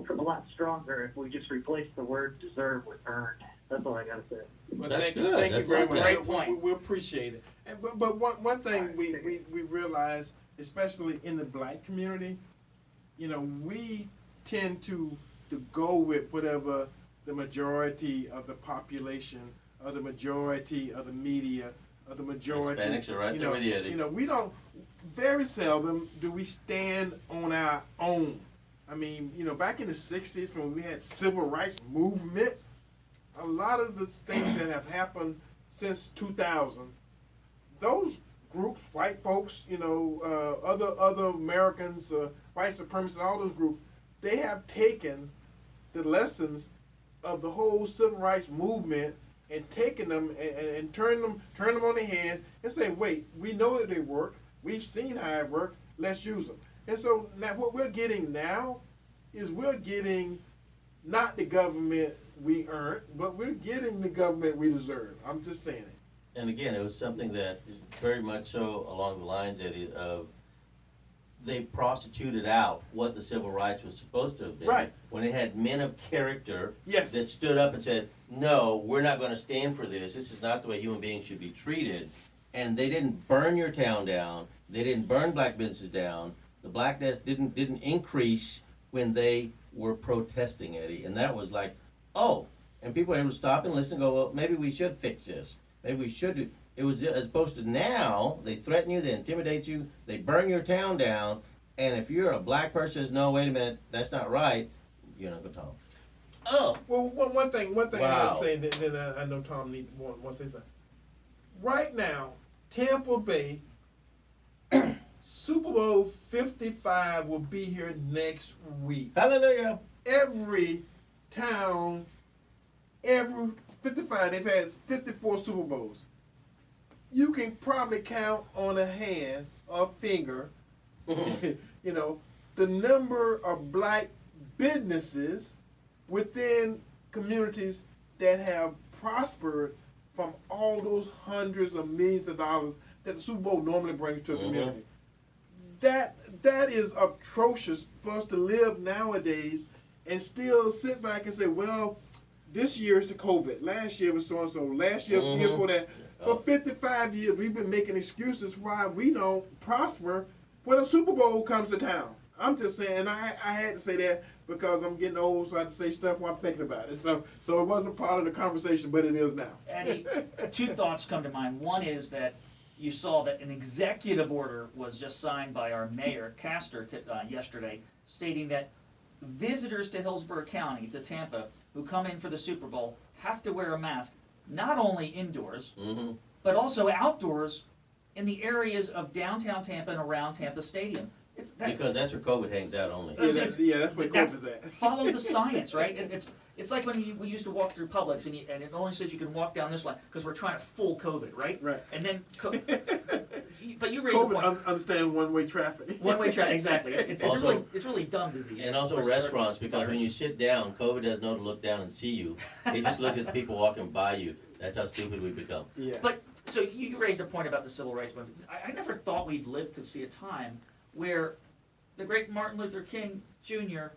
a lot stronger if we just replaced the word deserve with earned. That's all I got to say. Well, That's thank good. you. Thank That's you very not much. bad. Great point. We appreciate it. And, but one thing All we, right, we realize, especially in the black community, you know, we tend to go with whatever the majority of the population, or the majority of the media, or the majority. Hispanics are right you there know, with you, Eddie. You know, we don't. Very seldom do we stand on our own. I mean, you know, back in the '60s when we had civil rights movement, a lot of the things that have happened since 2000, those groups, white folks, you know, other Americans, white supremacists, all those groups, they have taken the lessons of the whole civil rights movement and taken them and turned them on their head and say, wait, we know that they work. We've seen how it works. Let's use them. And so now what we're getting now is we're getting not the government we earned, but we're getting the government we deserve. I'm just saying it. And again, it was something that is very much so along the lines, Eddie, of they prostituted out what the civil rights was supposed to have been. Right. When it had men of character Yes. that stood up and said, no, we're not going to stand for this. This is not the way human beings should be treated. And they didn't burn your town down. They didn't burn black businesses down. The black deaths didn't increase when they were protesting, Eddie. And that was like, oh. And people were able to stop and listen and go, well, maybe we should fix this. Maybe we should do. It was as opposed to now, they threaten you, they intimidate you, they burn your town down. And if you're a black person, says, no, wait a minute, that's not right, you're not going to talk. Oh. Well, one thing I Wow. gotta say that I know Tom wants to say something. Right now, Tampa Bay, Super Bowl 55 will be here next week. Hallelujah. Every town, every 55, they've had 54 Super Bowls. You can probably count on a hand or finger, you know, the number of black businesses within communities that have prospered from all those hundreds of millions of dollars that the Super Bowl normally brings to a community. That is atrocious for us to live nowadays and still sit back and say, well, this year is the COVID. Last year was so and so. Last year, year before that. For 55 years, we've been making excuses why we don't prosper when a Super Bowl comes to town. I'm just saying, I had to say that because I'm getting old, so I have to say stuff while I'm thinking about it. So it wasn't part of the conversation, but it is now. Eddie, two thoughts come to mind. One is that you saw that an executive order was just signed by our mayor, Castor, yesterday, stating that visitors to Hillsborough County, to Tampa, who come in for the Super Bowl, have to wear a mask, not only indoors, but also outdoors in the areas of downtown Tampa and around Tampa Stadium. Because that's where COVID hangs out only. Yeah, that's where COVID's at. Follow the science, right? It's like when we used to walk through Publix and it only says you can walk down this line because we're trying to fool COVID, right? Right. And then, but you raised a point. COVID understand one-way traffic. One-way traffic, exactly. It's Also- really dumb disease. And also restaurants, because when you sit down, COVID doesn't know to look down and see you. It just looks at the people walking by you. That's how stupid we become. Yeah. But so you raised a point about the civil rights movement. I never thought we'd live to see a time where the great Martin Luther King Jr.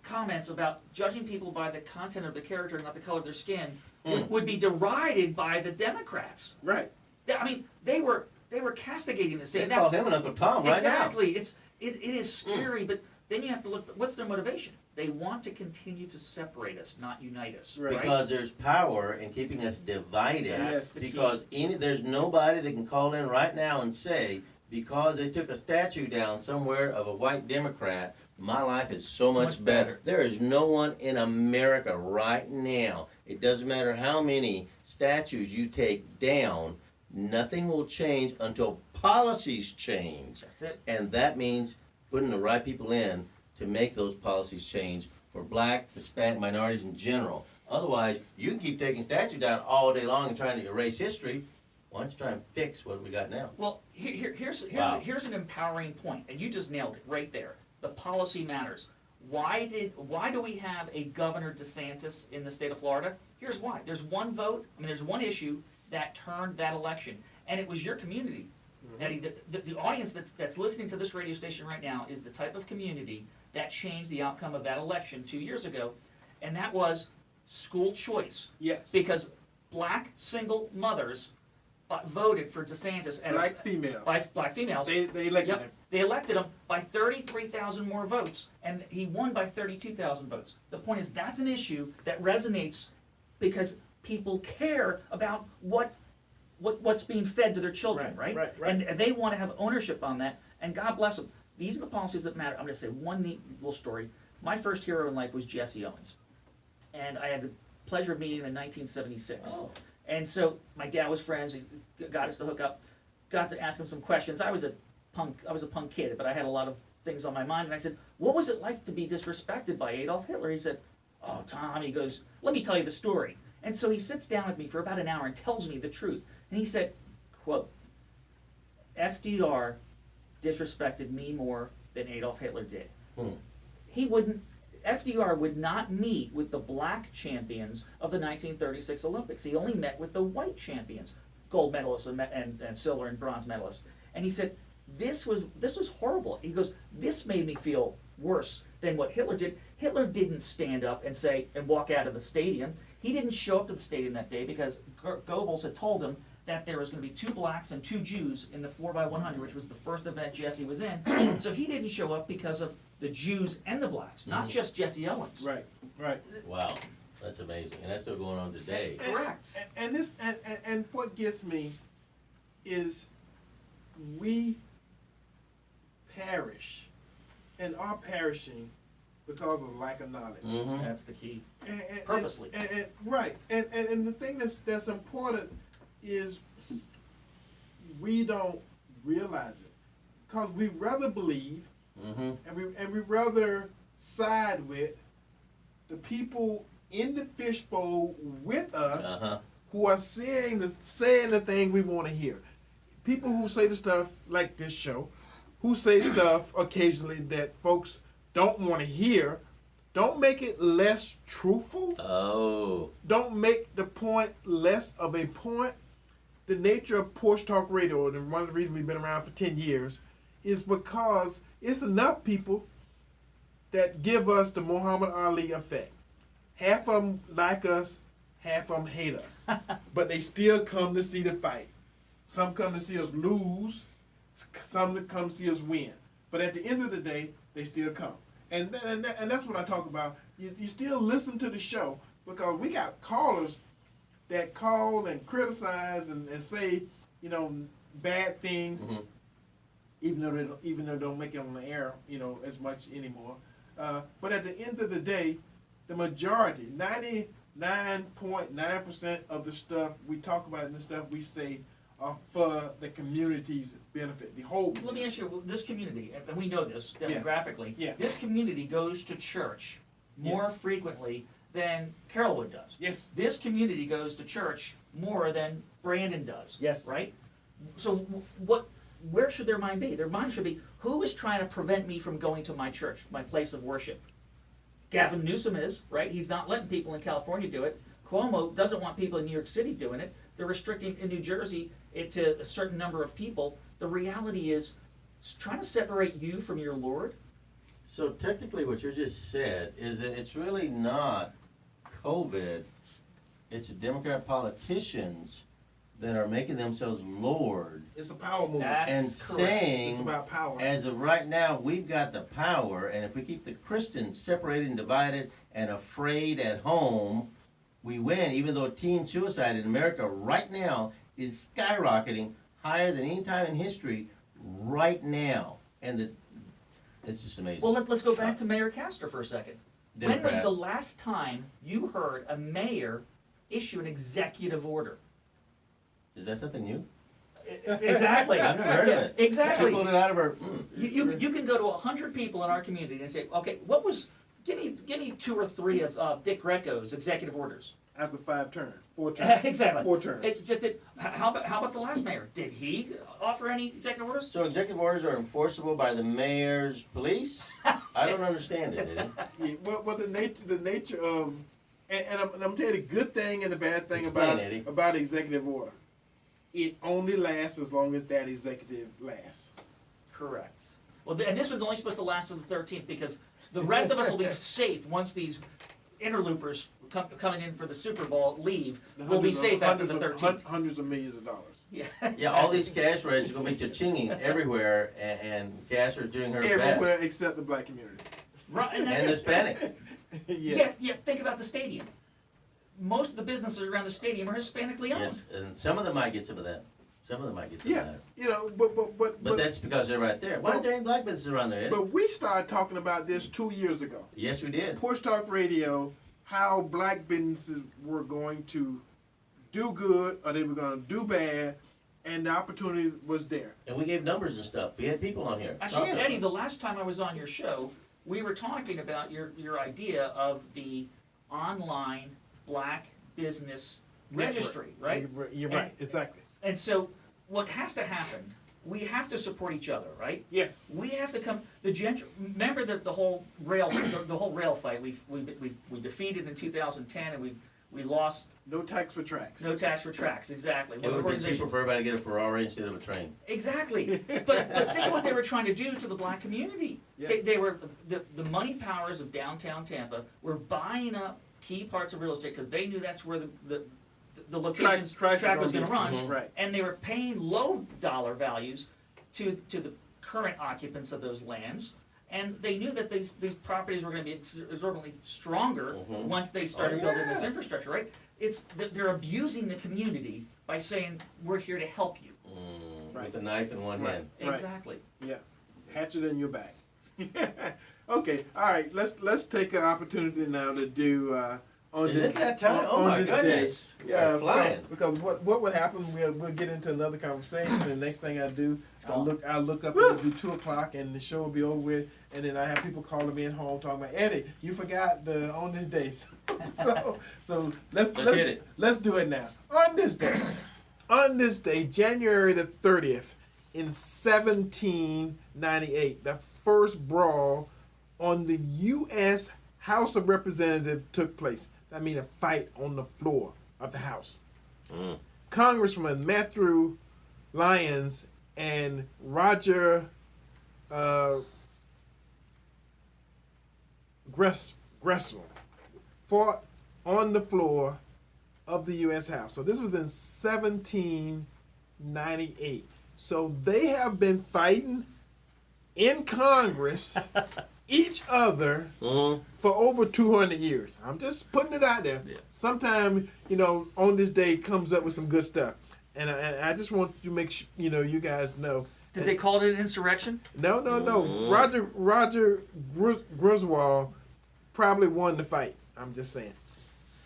comments about judging people by the content of the character, not the color of their skin, would be derided by the Democrats. Right. I mean, they were castigating this. They call him and Uncle Tom right exactly. It is scary, but then you have to look. What's their motivation? They want to continue to separate us, not unite us. Right. Because there's power in keeping us divided. That's the key. Because there's nobody that can call in right now and say, because they took a statue down somewhere of a white Democrat, my life is so much better. There is no one in America right now, it doesn't matter how many statues you take down, nothing will change until policies change. That's it. And that means putting the right people in to make those policies change for black, Hispanic, minorities in general. Otherwise, you can keep taking statues down all day long and trying to erase history. Why don't you try and fix what we got now? Well, here's an empowering point, and you just nailed it right there. The policy matters. Why do we have a Governor DeSantis in the state of Florida? Here's why. There's one vote. I mean, there's one issue that turned that election, and it was your community. Eddie, the audience that's listening to this radio station right now is the type of community that changed the outcome of that election 2 years ago, and that was school choice. Yes. Because black single mothers voted for DeSantis. Black females. Black females. They elected him. They elected him by 33,000 more votes, and he won by 32,000 votes. The point is, that's an issue that resonates because people care about what's being fed to their children, right? And they want to have ownership on that, and God bless them. These are the policies that matter. I'm going to say one neat little story. My first hero in life was Jesse Owens, and I had the pleasure of meeting him in 1976. Oh. And so my dad was friends. He got us to hook up. Got to ask him some questions. I was a punk kid, but I had a lot of things on my mind. And I said, "What was it like to be disrespected by Adolf Hitler?" He said, "Oh, Tom," he goes, "let me tell you the story." And so he sits down with me for about an hour and tells me the truth. And he said, quote, "FDR disrespected me more than Adolf Hitler did." FDR would not meet with the black champions of the 1936 Olympics. He only met with the white champions, gold medalists and silver and bronze medalists. And he said, this was horrible. He goes, "This made me feel worse than what Hitler did." Hitler didn't stand up and walk out of the stadium. He didn't show up to the stadium that day because Goebbels had told him that there was going to be 2 blacks and 2 Jews in the 4x100, which was the first event Jesse was in. So he didn't show up because of the Jews and the blacks, not just Jesse Owens. Right. Wow, that's amazing, and that's still going on today. Correct. And what gets me is we perish and are perishing because of lack of knowledge. That's the key. And Purposely. Right. And the thing that's important is we don't realize it because we rather believe and we rather side with the people in the fishbowl with us who are saying the thing we want to hear. People who say the stuff like this show, who say stuff occasionally that folks don't want to hear, don't make it less truthful. Oh. Don't make the point less of a point. The nature of Porch Talk Radio, and one of the reasons we've been around for 10 years, is because it's enough people that give us the Muhammad Ali effect. Half of them like us, half of them hate us. But they still come to see the fight. Some come to see us lose, some come to see us win. But at the end of the day, they still come. And that's what I talk about. You still listen to the show because we got callers that call and criticize and say, bad things, even though they don't make it on the air, as much anymore. But at the end of the day, the majority, 99.9% of the stuff we talk about and the stuff we say are for the community's benefit, the whole community. Let me ask you, this community, and we know this demographically, Yeah. this community goes to church more frequently than Carrollwood does. Yes. This community goes to church more than Brandon does. Yes. Right? So where should their mind be? Their mind should be, who is trying to prevent me from going to my church, my place of worship? Gavin Newsom is, right? He's not letting people in California do it. Cuomo doesn't want people in New York City doing it. They're restricting in New Jersey it to a certain number of people. The reality is trying to separate you from your Lord. So technically what you just said is that it's really not COVID, it's the Democrat politicians that are making themselves Lord. It's a power move. That's And correct. saying, It's about power. as of right now, we've got the power, and if we keep the Christians separated and divided and afraid at home, we win, even though teen suicide in America right now is skyrocketing higher than any time in history. right now, and it's just amazing. Well, let's go back to Mayor Castor for a second. When was Democrat. the last time you heard a mayor issue an executive order? Is that something new? Exactly. I've never heard of it. Exactly. She pulled it out of her. You can go to 100 people in our community and say, okay, what was? Give me 2 or 3 of Dick Greco's executive orders. After 4 terms. Exactly. 4 terms. It's just that. How about the last mayor? Did he offer any executive orders? So executive orders are enforceable by the mayor's police? I don't understand it, Eddie. Yeah, well, the nature of, and I'm telling you the good thing and the bad thing Explain, Eddie. about executive order. It only lasts as long as that executive lasts. Correct. Well, and this one's only supposed to last to the 13th because the rest of us will be safe once these interloopers coming in for the Super Bowl leave. We'll be safe after the 13th. Hundreds of millions of dollars. Yeah, Yeah, all these cash registers are going to be cha-chinging everywhere, and Castor's doing her Everywhere best. except the black community. Right, and that's And it. Hispanic. Yeah. Think about the stadium. Most of the businesses around the stadium are Hispanically owned. Yes, and some of them might get some of that. Some of them might get some of Yeah, that. you know, but That's because they're right there. Why aren't there any black businesses around there, Eddie? but we started talking about this 2 years ago. Yes, we did. Porch Talk Radio, how black businesses were going to do good or they were going to do bad, and the opportunity was there. And we gave numbers and stuff. We had people on here. Actually, talking. Eddie, the last time I was on your show, we were talking about your idea of the online black business registry, right? You're right, exactly. And so, what has to happen? We have to support each other, right? Yes. We have to come. Remember the whole rail fight we defeated in 2010, and we lost. No tax for tracks. No tax for tracks, exactly. It would be cheaper for everybody to get a Ferrari instead of a train. Exactly. But think of what they were trying to do to the black community. Yeah. They were the money powers of downtown Tampa were buying up key parts of real estate because they knew that's where the location track was going to run, Mhm. Right. and they were paying low dollar values to the current occupants of those lands. And they knew that these properties were going to be exorbitantly stronger Mhm. once they started building this infrastructure, right? They're abusing the community by saying, we're here to help you. Right. With a knife in one Right. hand. Right. Exactly. Yeah. Hatchet in your back. Okay. All right. Let's take an opportunity now to do on Is this. it that time? Oh on my this goodness. Day. Yeah, We're flying. because what would happen? We'll get into another conversation, and the next thing I do, I Oh. look up and it'll be 2:00, and the show will be over with, and then I have people calling me at home talking about Eddie, you forgot the on this day. so let's hit it. Let's do it now. On this day, January the 30th, in 1798, the first brawl on the U.S. House of Representatives took place. That means a fight on the floor of the House. Mm. Congressman Matthew Lyons and Roger Gressel fought on the floor of the U.S. House. So this was in 1798. So they have been fighting in Congress each other Mm-hmm. for over 200 years. I'm just putting it out there. Yeah. Sometime, on this day comes up with some good stuff. And I just want to make sure, you guys know. Did they call it an insurrection? No. Roger Griswold probably won the fight. I'm just saying.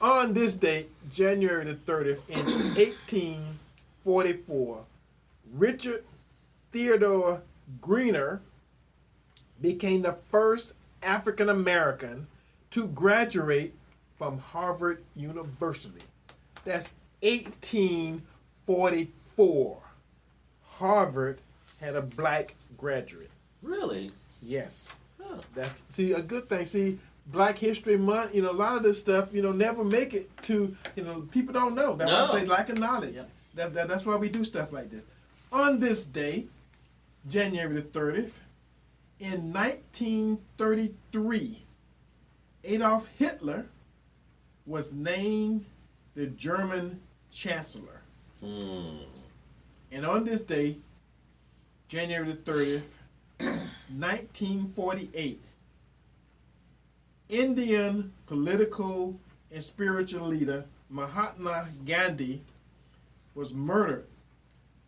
On this date, January the 30th, in 1844, Richard Theodore Greener became the first African American to graduate from Harvard University. That's 1844. Harvard had a black graduate. Really? Yes. Huh. See, a good thing. See, Black History Month, a lot of this stuff, never make it to, people don't know. That's why I say lack of knowledge. Yep. That's why we do stuff like this. On this day, January the 30th, in 1933, Adolf Hitler was named the German Chancellor. Mm. And on this day, January the 30th, 1948, Indian political and spiritual leader Mahatma Gandhi was murdered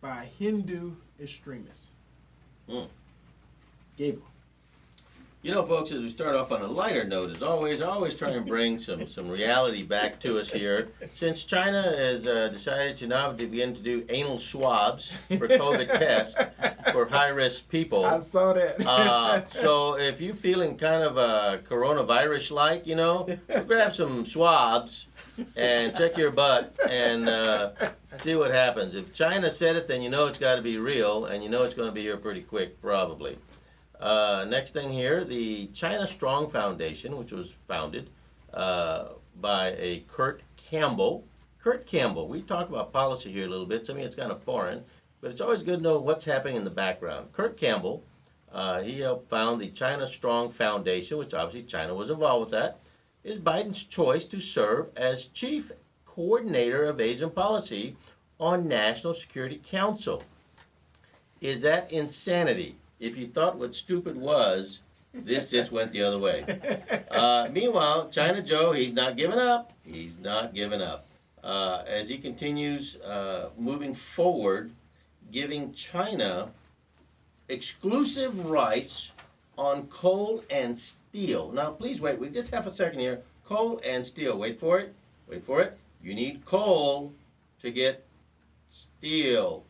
by Hindu extremists. Gable. You know, folks, as we start off on a lighter note, as always, I always try and bring some reality back to us here. Since China has decided to now begin to do anal swabs for COVID tests for high-risk people. I saw that. So if you're feeling kind of coronavirus-like, you know, grab some swabs and check your butt and see what happens. If China said it, then you know it's got to be real, and you know it's going to be here pretty quick, probably. Next thing here, the China Strong Foundation, which was founded by a Kurt Campbell. Kurt Campbell, we talk about policy here a little bit. To me, it's kind of foreign, but it's always good to know what's happening in the background. Kurt Campbell, he helped found the China Strong Foundation, which obviously China was involved with that, is Biden's choice to serve as chief coordinator of Asian policy on National Security Council. Is that insanity? If you thought what stupid was, this just went the other way. Meanwhile, China Joe, he's not giving up. He's not giving up. As he continues moving forward, giving China exclusive rights on coal and steel. Now, please wait. We just have a second here. Coal and steel. Wait for it. Wait for it. You need coal to get steel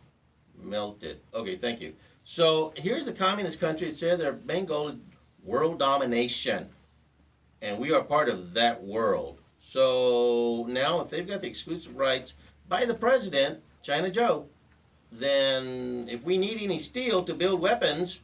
melted. Okay, thank you. So here's the communist country that said their main goal is world domination. And we are part of that world. So now if they've got the exclusive rights by the president, China Joe, then if we need any steel to build weapons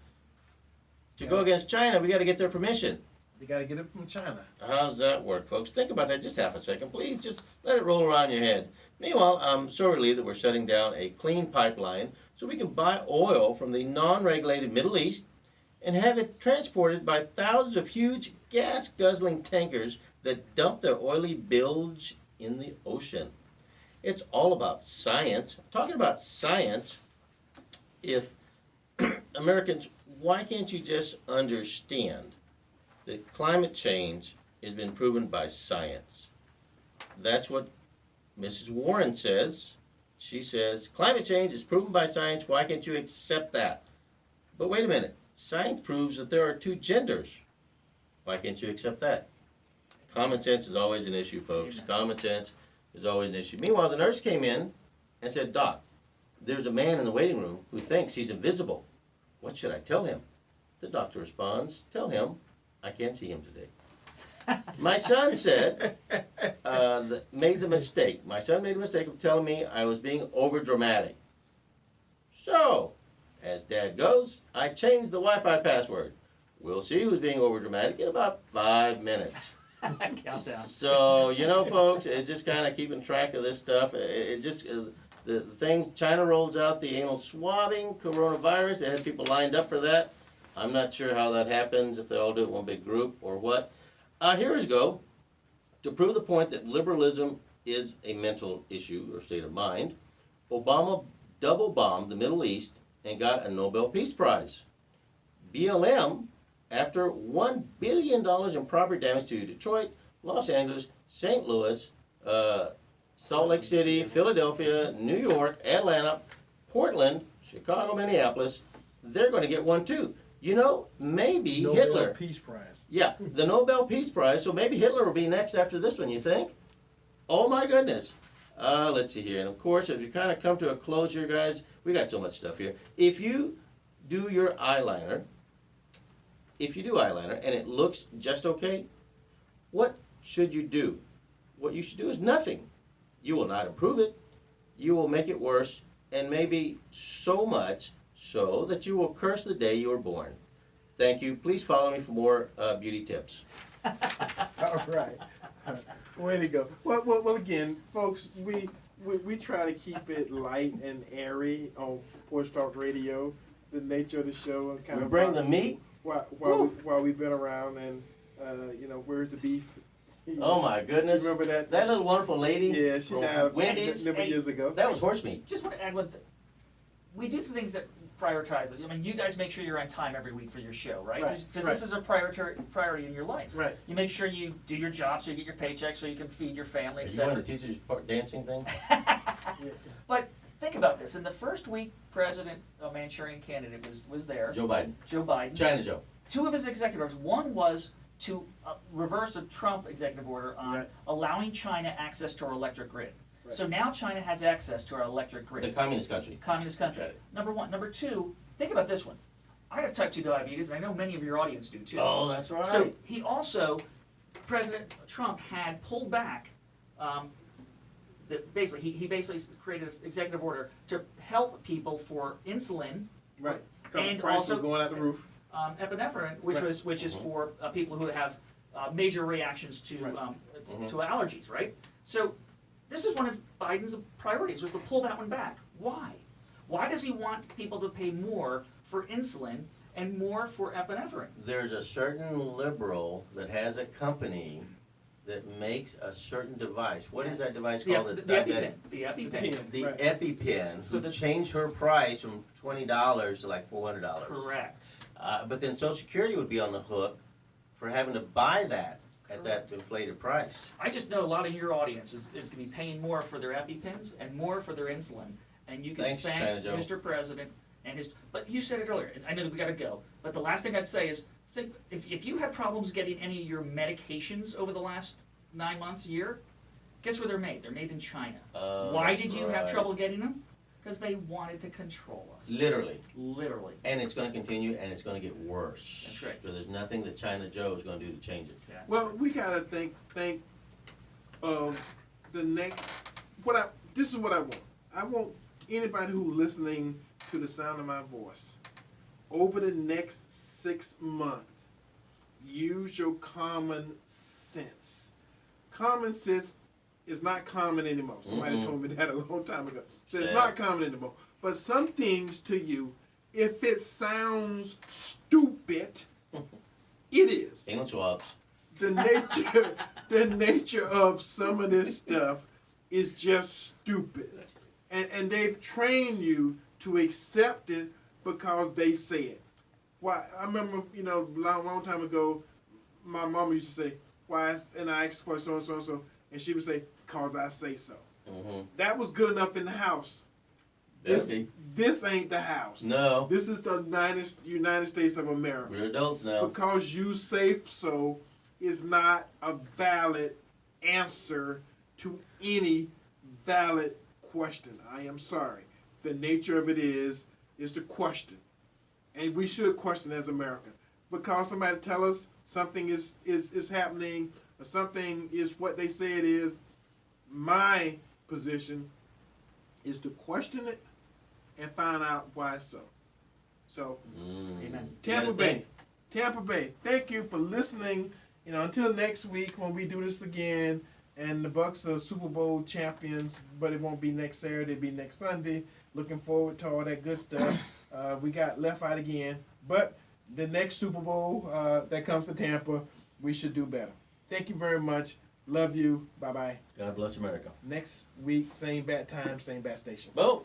to go against China, we got to get their permission. They got to get it from China. How does that work, folks? Think about that just half a second. Please just let it roll around your head. Meanwhile, I'm so relieved that we're shutting down a clean pipeline so we can buy oil from the non-regulated Middle East and have it transported by thousands of huge gas-guzzling tankers that dump their oily bilge in the ocean. It's all about science. Talking about science, if Americans, why can't you just understand that climate change has been proven by science? That's what Mrs. Warren says. She says, climate change is proven by science. Why can't you accept that? But wait a minute. Science proves that there are two genders. Why can't you accept that? Common sense is always an issue, folks. Common sense is always an issue. Meanwhile, the nurse came in and said, Doc, there's a man in the waiting room who thinks he's invisible. What should I tell him? The doctor responds, tell him I can't see him today. My son said, made the mistake. My son made the mistake of telling me I was being overdramatic. So, as Dad goes, I changed the Wi-Fi password. We'll see who's being overdramatic in about 5 minutes. Countdown. So, you know, folks, it's just kind of keeping track of this stuff. It just, the things, China rolls out the anal swabbing, coronavirus. They had people lined up for that. I'm not sure how that happens, if they all do it in one big group or what. Here we go. To prove the point that liberalism is a mental issue or state of mind, Obama double-bombed the Middle East and got a Nobel Peace Prize. BLM, after $1 billion in property damage to Detroit, Los Angeles, St. Louis, Salt Lake City, Philadelphia, New York, Atlanta, Portland, Chicago, Minneapolis, they're going to get one too. You know, maybe Nobel Hitler. Peace Prize. Yeah, the Nobel Peace Prize. So maybe Hitler will be next after this one, you think? Oh my goodness. Let's see here. And of course, as we kind of come to a close here, guys, we got so much stuff here. If you do your eyeliner, and it looks just okay, what should you do? What you should do is nothing. You will not improve it. You will make it worse, and maybe so much so that you will curse the day you were born. Thank you. Please follow me for more beauty tips. All right. Way to go. Well, again, folks, we try to keep it light and airy on Porch Talk Radio. The nature of the show and kind We of bring the meat. while we've been around, and where's the beef? Oh my goodness! You remember that? That little wonderful lady? Yeah, she died Wendy's. a number of years ago. That was horse meat. Just want to add we do things that prioritize it. I mean, you guys make sure you're on time every week for your show, right? Right, Because right. this is a priority in your life. Right. You make sure you do your job so you get your paycheck so you can feed your family, Are you one etc. of the teachers dancing thing? But think about this. In the first week, President, a Manchurian candidate, was there. Joe Biden. Joe Biden. China Joe. Two of his executive orders. One was to reverse a Trump executive order on allowing China access to our electric grid. Right. So now China has access to our electric grid. The communist country. Communist country. Right. Number one. Number two, think about this one. I have type 2 diabetes, and I know many of your audience do too. Oh, that's right. So he also, President Trump had pulled back, he basically created an executive order to help people for insulin. Right. And prices also going out the roof. Epinephrine, which is for people who have major reactions to to allergies, right? So this is one of Biden's priorities, was to pull that one back. Why? Why does he want people to pay more for insulin and more for epinephrine? There's a certain liberal that has a company that makes a certain device. What is that device called? The EpiPen. The EpiPen. The Right. EpiPen. So So changed her price from $20 to like $400. Correct. But then Social Security would be on the hook for having to buy that at that inflated price. I just know a lot of your audience is going to be paying more for their EpiPens and more for their insulin. And you can Thanks, thank China Joe. Mr. President and his. But you said it earlier, and I know that we got to go. But the last thing I'd say is, think if you had problems getting any of your medications over the last 9 months, a year, guess where they're made? They're made in China. Why did you have right. trouble getting them? Because they wanted to control us. Literally. Literally. And it's going to continue, and it's going to get worse. That's right. So there's nothing that China Joe is going to do to change it. Yeah. Well, we gotta think of the next. This is what I want. I want anybody who's listening to the sound of my voice, over the next 6 months, use your common sense. Common sense is not common anymore. Somebody told me that a long time ago. So it's not common anymore. But some things to you, if it sounds stupid, it is. Ain't no swaps. The nature of some of this stuff is just stupid. And they've trained you to accept it because they say it. Why? I remember, long time ago, my mama used to say, why? And I asked for so and so and so, and she would say, because I say so. That was good enough in the house. This ain't the house. No. This is the United States of America. We're adults now. Because you say so is not a valid answer to any valid question. I am sorry. The nature of it is to question. And we should question as Americans. Because somebody tell us something is happening or something is what they say it is, my position is to question it and find out why it's so. So, Amen. Tampa Bay, thank you for listening. Until next week when we do this again, and the Bucks are Super Bowl champions, but it won't be next Saturday, it'll be next Sunday. Looking forward to all that good stuff. We got left out again, but the next Super Bowl that comes to Tampa, we should do better. Thank you very much. Love you. Bye-bye. God bless America. Next week, same bat time, same bat station. Boom.